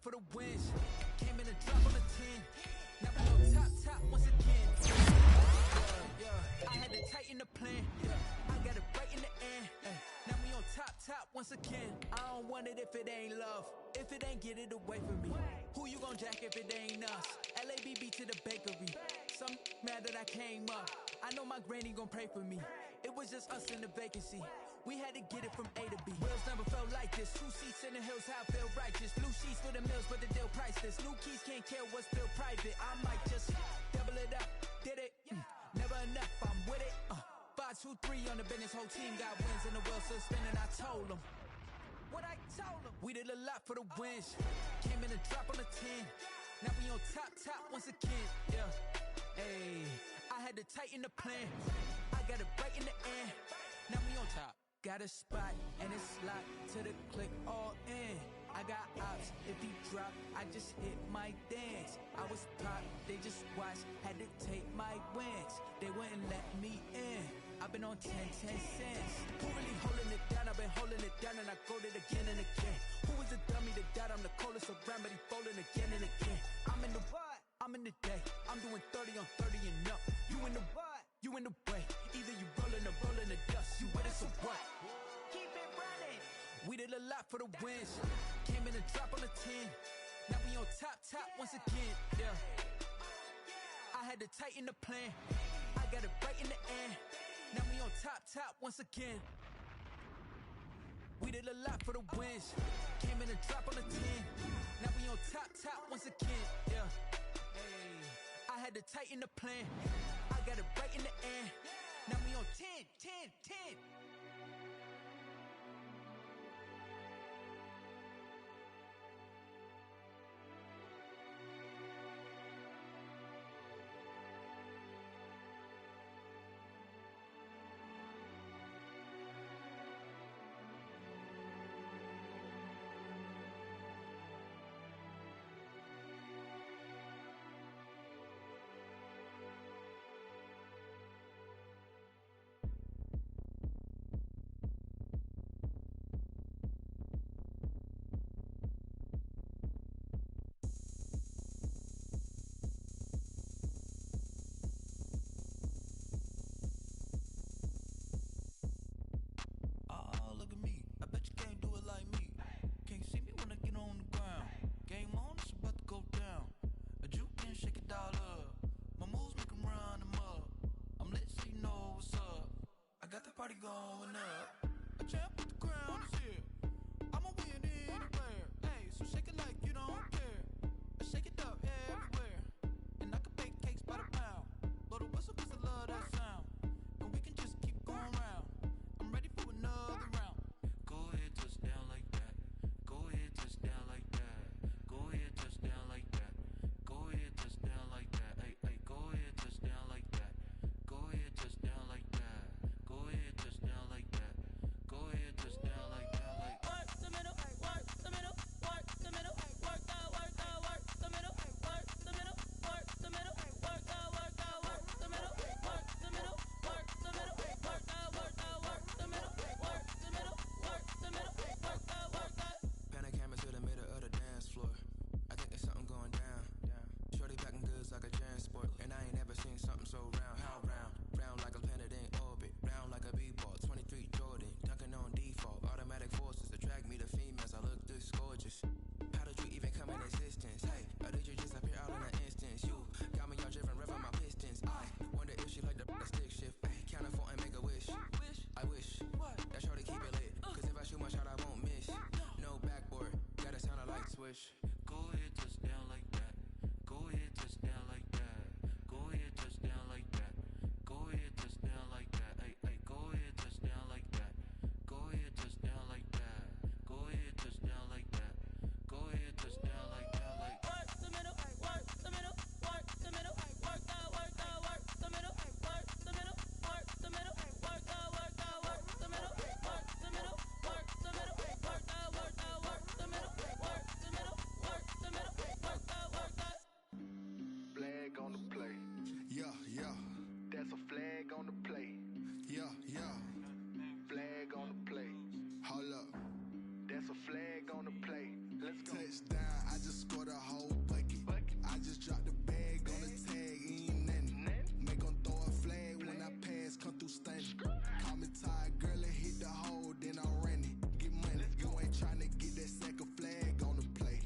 For the wins, came in a drop on the 10. Now we on top once again. I had to tighten the plan. I got it right in the air. Now we on top once again. I don't want it if it ain't love. If it ain't, get it away from me. Who you gon' jack if it ain't us? LABB to the bakery. Some mad that I came up. I know my granny gon' pray for me. It was just us in the vacancy. We had to get it from A to B. Wheels never felt like this. 2 seats in the hills, how I feel righteous. Blue sheets for the mills, but the deal priceless. New keys can't care what's still private. I might just double it up. Did it? Never enough, I'm with it. 5, 2, 3 on the business. Whole team got wins and the world still spinning. I told them what I told them. We did a lot for the wins. Came in a drop on the 10. Now we on top once again. Hey, I had to tighten the plan. I got it right in the air. Now we on top. Got a spot and it's locked to the click all in. I got ops, if he drop, I just hit my dance. I was pop, they just watched, had to take my wins. They wouldn't let me in. I've been on 10 cents. Who really holding it down? I've been holding it down and I go it again and again. Who is the dummy that doubt I'm the coldest around, but he folding again and again. I'm in the what? I'm in the day. I'm doing 30 on 30 and up. You in the what? You in the way. Either you rolling or rolling the dust. You with us or what? Keep it running. We did a lot for the wins. Came in and drop on the 10. Now we on top once again. Yeah. I had to tighten the plan. I got it right in the end. Now we on top once again. We did a lot for the wins. Came in and drop on the 10. Now we on top once again. Yeah. Hey. I had to tighten the plan. I got it right in the end. Now we on 10. Party going up. A champ with the crown is here. I'ma win anywhere. Hey, so shake it like you don't care. Shake it up everywhere. And I can bake cakes by the pound. Blow the whistle 'cause I love that sound. And we can just keep going round. I'm ready for another round. Go ahead, touch down like that. Go ahead, touch down like that. Go ahead, touch down like that. Go ahead, touch down like that. Hey, go ahead, touch down like that. Go ahead, touch down like that. Go ahead, touch down like that. Go ahead, touch down like that. Like work the middle, work the middle, work the middle, work out, work the middle, work the middle, work the middle, work out, work the middle, work the middle, work the middle, work out, work the middle, work the middle, work the middle, work out. Pan a camera to the middle of the dance floor. I think there's something going down. Shorty packing goods like a transport, and I ain't never seen something so round. How round? Round like a planet in orbit, round like a b-ball. 23 Jordan, dunking on default. Automatic forces attract me to females. I look this gorgeous. How did you even come in existence? Hey, or did you just appear out in an instance? You got me all driven, revving my pistons. I wonder if she like the stick shift. Ay, count a 4 and make a wish. I wish that shorty keep it lit. 'Cause if I shoot my shot, I won't miss. No backboard, gotta sound a light switch. Go ahead, touch down like that. Go ahead, touch down like that. Go ahead, touch down like that. Go ahead, touch down like that. Ay, go ahead, touch down like that. Go ahead, touch down like that. Go ahead, touch down like that. Go ahead, touch down like that. Like work the middle, work the middle, work the middle, work out, work the middle, work the middle, work the middle, work out, work the middle, work the middle, work the middle, work out, work the middle, work the middle, work the middle, work out. Flag on the play. Yeah. That's a flag on the play. Yeah. Flag on the play. Hold up. That's a flag on the play. Let's go. Touchdown, I just scored a whole bucket. I just dropped the bag on the tag, ain't nothing. Make 'em throw a flag when I pass, come through stunning. Call me tired, girl, and hit the hole, then I'm running. Get money, you ain't tryna get that second flag on the play.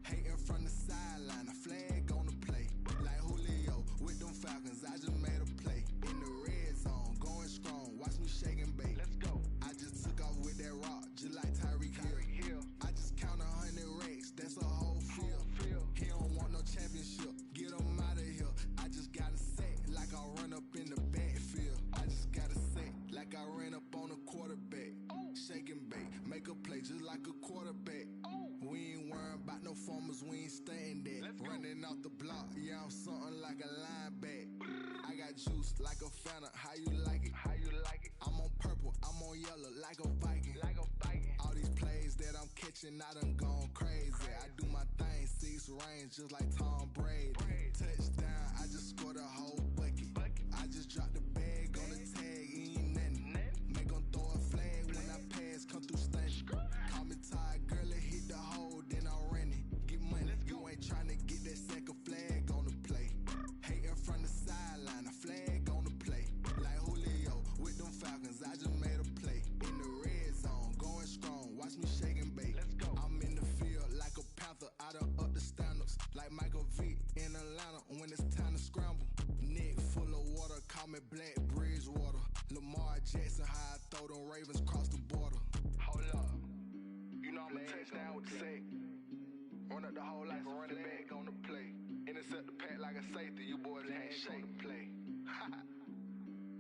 Hating from the sideline, a flag on the play. Like Julio with them Falcons, I just made a play. In the red zone, going strong, watch me shake and bake. Let's go. I just took off with that rock, just like Tyreek Hill. I just count 100 racks, that's a whole field. He don't want no championship, get him out of here. I just got a set, like I run up in the backfield. I just got a set, like I ran up on a quarterback. Shake and bake, make a play just like a quarterback. We ain't worrying about no formers, we ain't staying there. Running off the block, yeah, I'm something like a lineback. I got juice like a Fanta, how you like it? I'm on purple, I'm on yellow like a Viking. All these plays that I'm catching, I done gone I do my thing, 6 rings just like Tom Brady. Touchdown, I just scored a whole bucket. I just dropped the bag on the tag, ain't nothing. Make 'em throw a flag when I pass, come through stunning. Call me tired, girl, it hit the hole, then I'm running. Get money, you ain't tryna get that second flag on the play. Hating from the sideline, a flag on the play. Like Julio with them Falcons, I just made a play. In the red zone, going strong, watch me shake and bake. I'm in the field like a panther, I done up the standards. Like Michael Vick in Atlanta when it's time to scramble. Neck full of water, call me Black Bridgewater. Lamar Jackson, how I throw them Ravens cross the border. Hold up, you know I'm a touchdown with the sack. Run up the whole like a running back on the play. Intercept the pack like a safety, you boys can't shake the play.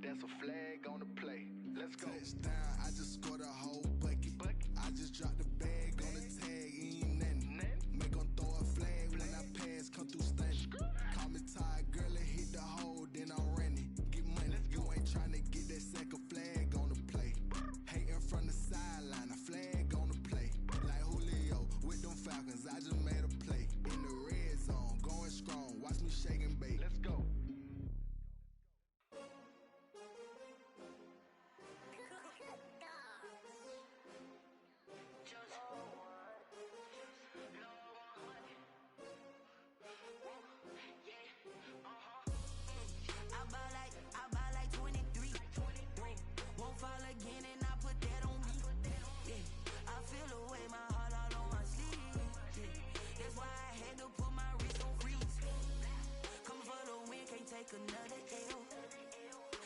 That's a flag on the play. Let's go. Touchdown, I just scored a whole bucket. I just dropped the bag on the tag, ain't nothing. Make 'em throw a flag when I pass, come through stunning. Call me tired, girl, it hit the hole, then I'm running. Get money, you ain't tryna get that second flag on the play. Hating from the sideline, a flag on the play. Like Julio with them Falcons, I just made a play. In the red zone, going strong, watch me shake and bake. Let's go. I buy like 23. Won't fall again and I put that on me. Yeah, I feel away, my heart all on my sleeve. Yeah, that's why I had to put my wrist on freeze. Come for the win, can't take another L.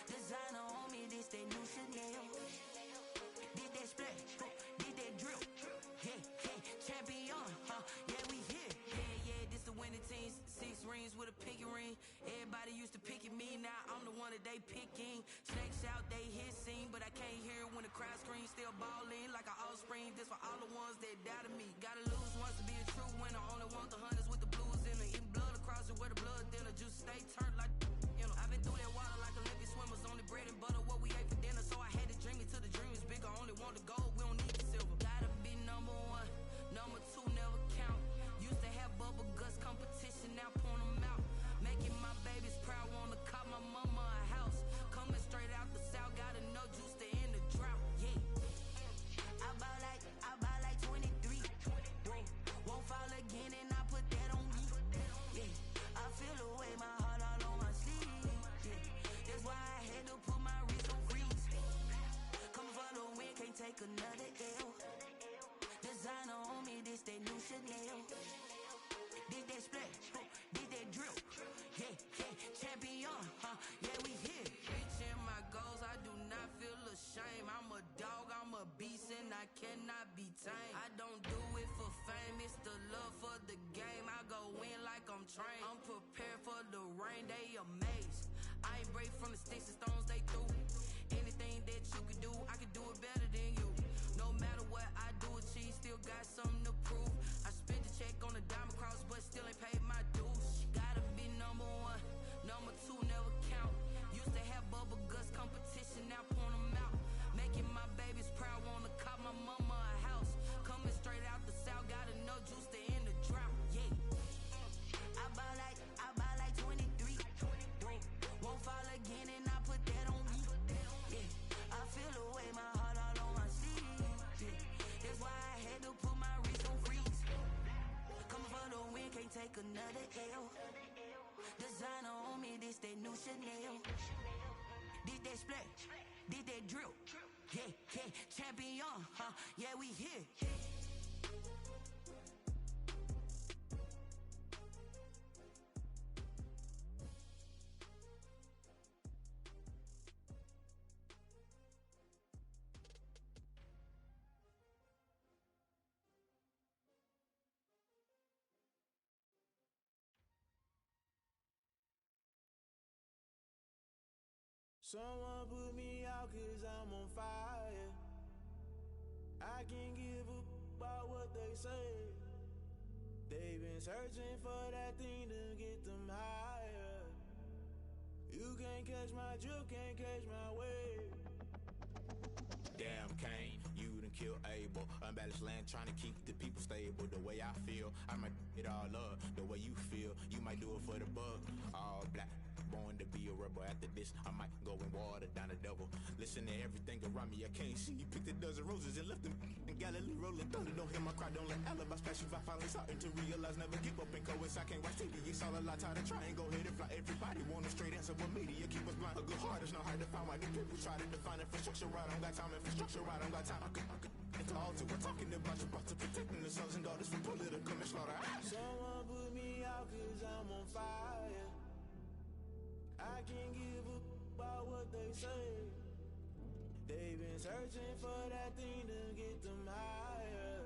Designer on me, this that new Chanel. Did that splash, did that drill. Hey, champion, yeah, we here. Yeah, this the winning team. 6 rings with a pinky ring. Everybody used to picking me, now I'm the one that they picking. Snakes out, they hissing, but I can't hear when the crowd screams. Still balling like an offspring. This for all the ones that doubted me. Gotta lose once to be a true winner. Only want the hunters with the blues in it. Eating blood across it where the blood dinner. Juice stay turned like, you know. I've been through that water like Olympic swimmers. Only bread and butter, what we ate for dinner. So I had to dream it till the dream is bigger. Only want the gold, we don't need the silver. Gotta be number 1, number 2 never count. Used to have bubble guts competition, now point them out. Making my babies proud, wanna cop my mama a house. Coming straight out the south, gotta know juice to end the drought. Yeah, I buy like 23. Won't fall again and I put that on me. Yeah, I feel away, my heart all on my sleeve. Yeah, that's why I had to put my wrist on freeze. Coming for the win, can't take another L. Designer on me, this that new Chanel. Did that splash, did that drill. Yeah, champion, yeah, we here. Reaching my goals, I do not feel ashamed. I'm a dog, I'm a beast, and I cannot be tamed. I don't do it for fame, it's the love for the game. I go in like I'm trained. I'm prepared for the rain, they amazed. I ain't break from the sticks and stones they threw. Anything that you can do, I can do it better than you. No matter what I do, achieve, still got something to prove. I spent the check on the diamond cross, but still ain't paid my dues. Gotta be number 1, number 2 never count. Used to have bubble guts competition, now point them out. Making my babies proud, wanna cop my mama a house. Coming straight out the south, gotta know juice to end the drought. Yeah, I buy like 23. Won't fall again and I put that on me. Yeah, I feel away, my heart all on my sleeve. Yeah, that's why I had to put my wrist on freeze. Coming for the win, can't take another L. Designer on me, this that new Chanel. Did that splash, did that drill. Yeah, champion, yeah, we here. Someone put me out 'cause I'm on fire. I can't give a about what they say. They've been searching for that thing to get them higher. You can't catch my drift, can't catch my wave. Damn, Kane, you done kill Abel. Unbalanced land trying to keep the people stable. The way I feel, I might it all up. The way you feel, you might do it for the bug. All black, born to be a rebel. After this, I might go and water down the devil. Listen to everything around me, I can't see. Picked a dozen roses and left them in Galilee rolling thunder. Don't hear my cry, don't let alibis pass you by. Finally starting to realize, never give up and coincide. Can't watch TV, it's all a lot. Tired of trying, go ahead and fly. Everybody want a straight answer, but media keep us blind. A good heart is not hard to find. Why do people try to define infrastructure right? I don't got time, infrastructure right, I don't got time. I could into altar. We're talking about you, about to protecting the sons and daughters from political manslaughter. Someone put me out 'cause I'm on fire. I can't give up about what they say. They've been searching for that thing to get them higher.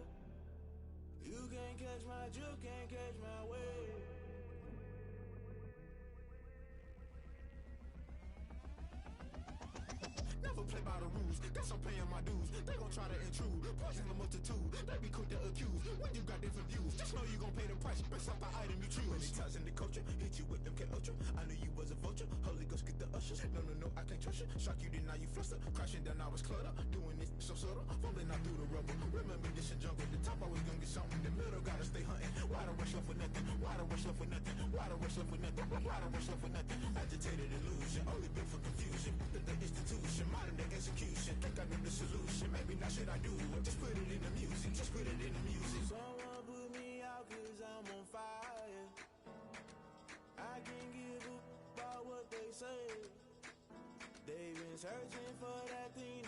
You can't catch my drift, can't catch my wave. Never play by the rules, guess I'm paying my dues. They gon' try to intrude, poison the multitude. They be quick to accuse, when you got different views. Just know you gon' pay the price, based off the item you choose. Many times in the culture, hit you with them K Ultra. I knew you was a vulture, Holy Ghost get the ushers. No, I can't trust you. Shock you, then now you fluster. Crashing down, I was cluttered. Doing this so subtle, fumbling out through the rubble. Remember this in jungle, the top I was gonna get something. The middle gotta stay hunting. Why the rush left for nothing? Why the rush left for nothing? Why the rush left for nothing? Why the rush left for nothing? Agitated illusion, only built for confusion. The institution, modern day execution. Think I know the solution, maybe not should I do it? Just put it in the music, just put it in the music. Someone put me out 'cause I'm on fire. I can't give up about what they say. They've been searching for that thing